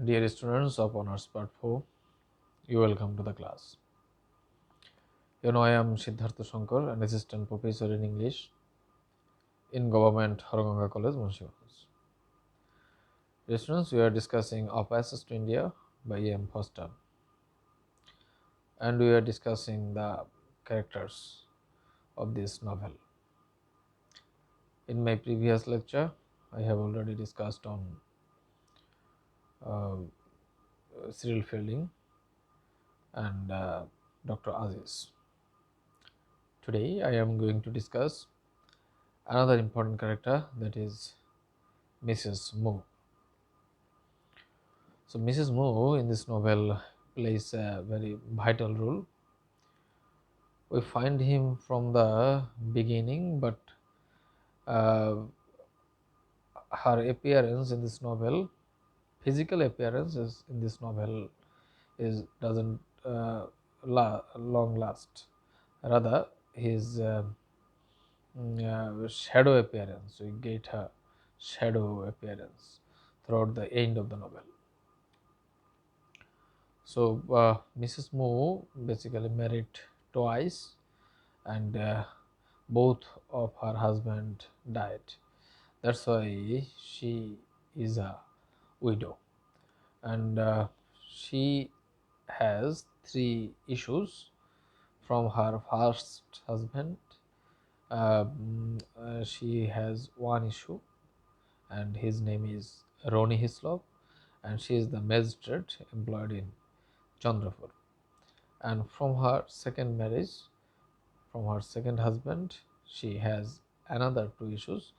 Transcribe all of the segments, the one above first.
Dear students of Honors Part 4, you welcome to the class. I am Siddhartha Shankar, an assistant professor in English in Government Haraganga College, Munshiganj. Dear students, we are discussing Of Passage to India by A.M. Foster, and we are discussing the characters of this novel. In my previous lecture, I have already discussed on uh, Cyril Fielding and Dr. Aziz. Today, I am going to discuss another important character, that is Mrs. Moore. So Mrs. Moore in this novel plays a very vital role. We find him from the beginning, but uh, her appearance in this novel, physical appearance in this novel, is doesn't long last. Rather, his shadow appearance. We get her shadow appearance throughout the end of the novel. So Mrs. Moore basically married twice, and both of her husband died. That's why she is a widow, and she has three issues from her first husband. She has one issue, and his name is Ronnie Hislop, and she is the magistrate employed in Chandrapur. And from her second marriage, from her second husband, she has another two issues,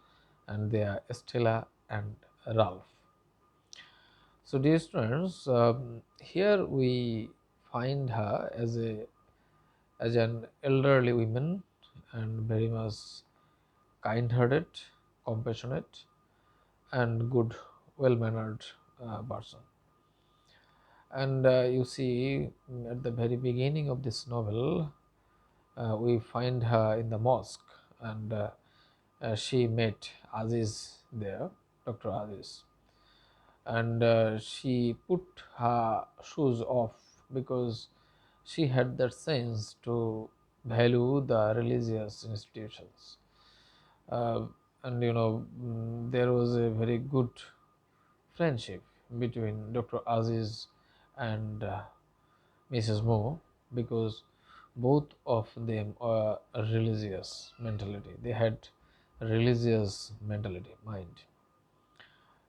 and they are Stella and Ralph. So, dear students, here we find her as an elderly woman and very much kind-hearted, compassionate, and good, well-mannered person. And you see, at the very beginning of this novel, we find her in the mosque, and she met Aziz there, Dr. Aziz, and she put her shoes off because she had that sense to value the religious institutions. Uh, and there was a very good friendship between Dr. Aziz and Mrs. Moore, because both of them are religious mentality. They had religious mentality, mind.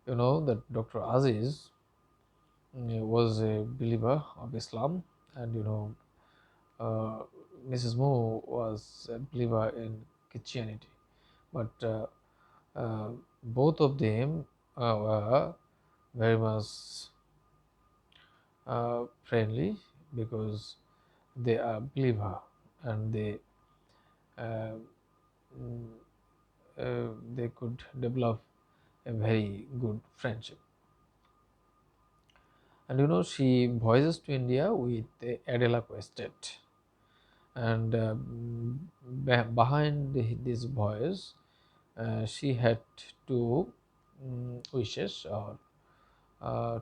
You know that Dr. Aziz was a believer of Islam, and uh, Mrs. Moore was a believer in Christianity. But both of them were very much friendly, because they are believer, and uh, mm, they could develop a very good friendship. And she voyages to India with the Adelaide estate, and behind this voyage, she had two wishes, or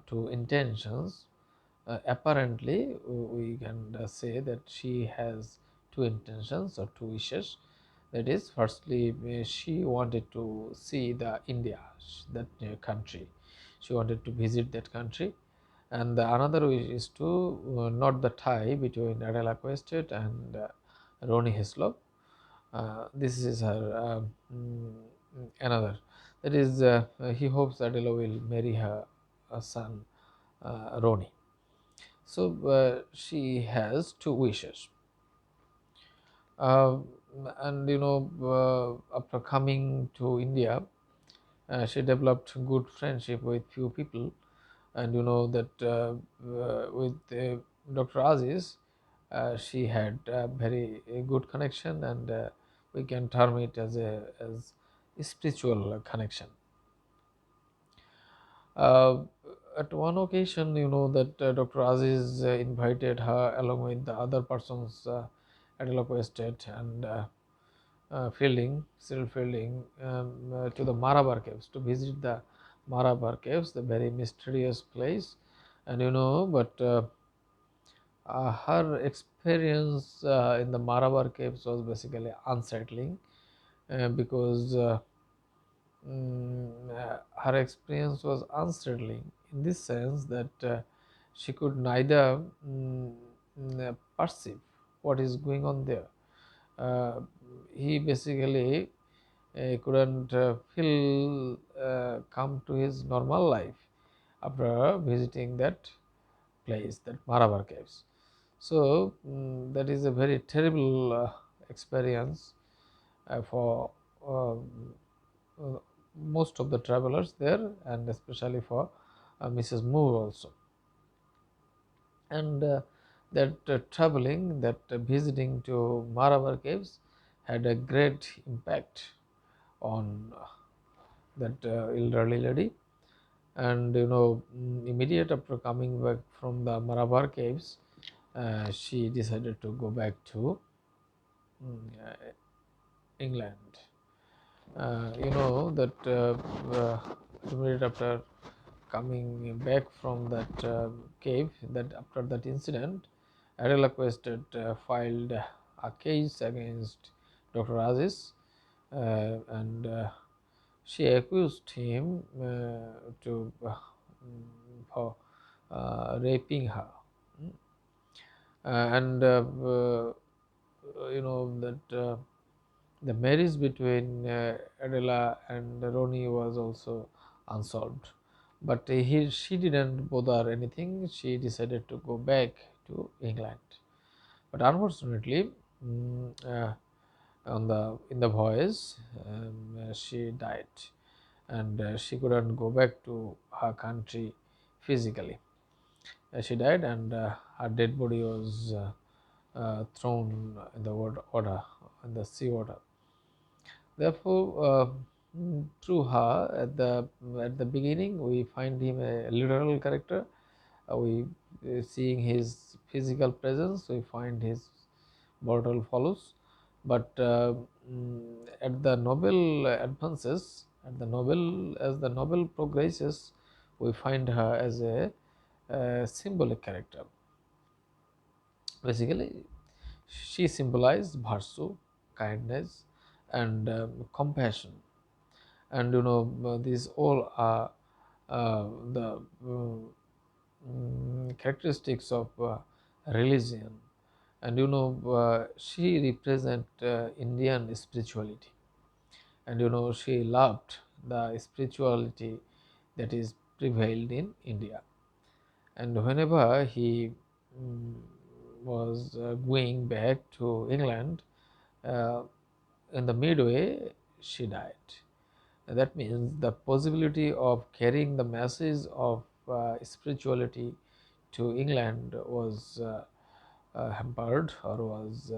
two intentions. Apparently, we can say that she has two intentions or two wishes. That is, firstly, she wanted to see the India, that country. She wanted to visit that country, and the another wish is to knot the tie between Adela Estate and Ronnie Hislop. This is her another. That is, he hopes Adela will marry her son Ronnie. So she has two wishes, uh, and after coming to India, she developed good friendship with few people, and that with Dr. Aziz, she had a very good connection, and we can term it as a spiritual connection. Uh, at one occasion, that Dr. Aziz invited her along with the other persons at Loco Estate and Fielding, Cyril Fielding, to the Marabar Caves, to visit the Marabar Caves, the very mysterious place and her experience in the Marabar caves was basically unsettling, because her experience was unsettling in this sense that she could neither perceive what is going on there. Uh, he basically couldn't feel come to his normal life after visiting that place, that Marabar caves. So that is a very terrible experience for uh, most of the travelers there, and especially for Mrs. Moore also. And that traveling, that visiting to Marabar caves had a great impact on that elderly lady. And immediate after coming back from the Marabar caves, she decided to go back to England. You know that immediate after coming back from that cave, that after that incident, Adela Quest had filed a case against Dr. Aziz, and she accused him to for raping her. Mm. And that the marriage between Adela and Ronnie was also unsolved. But she didn't bother anything. She decided to go back to England. But unfortunately, on the in the voyage, she died, and she couldn't go back to her country physically. She died, and her dead body was thrown in the water, in the sea water. Therefore, through her, at the beginning, we find him a literal character. We seeing his physical presence, we find his mortal follows. But at the novel advances, as the novel progresses, we find her as a symbolic character. Basically, she symbolized virtue, kindness, and compassion. And these all are the characteristics of religion. And she represent Indian spirituality, and she loved the spirituality that is prevailed in India. And whenever he mm, was going back to England, uh, in the midway she died. That means the possibility of carrying the message of spirituality to England was hampered, or was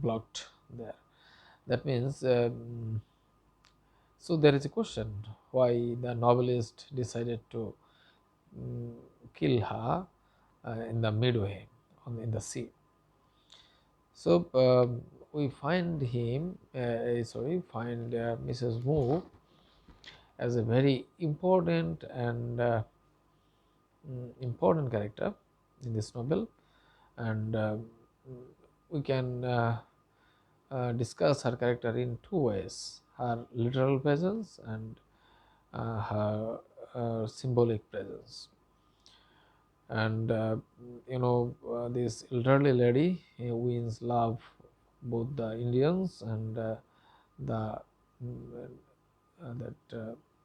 blocked there. That means, so there is a question why the novelist decided to mm, kill her in the midway in the sea. So we find find Mrs. Moore as a very important and important character in this novel, and we can discuss her character in two ways: her literal presence and her symbolic presence. And this elderly lady wins love both the Indians and the that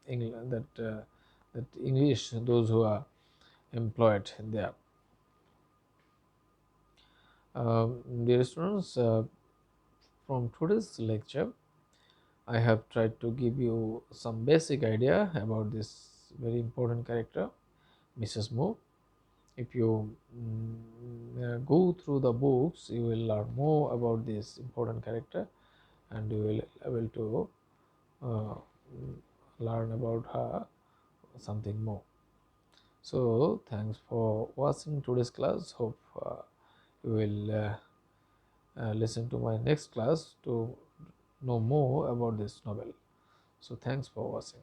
England that English, those who are employed there. Dear students, from today's lecture, I have tried to give you some basic idea about this very important character, Mrs. Moore. If you go through the books, you will learn more about this important character, and you will able to uh, learn about her something more. So thanks for watching today's class. Hope you will listen to my next class to know more about this novel. So thanks for watching.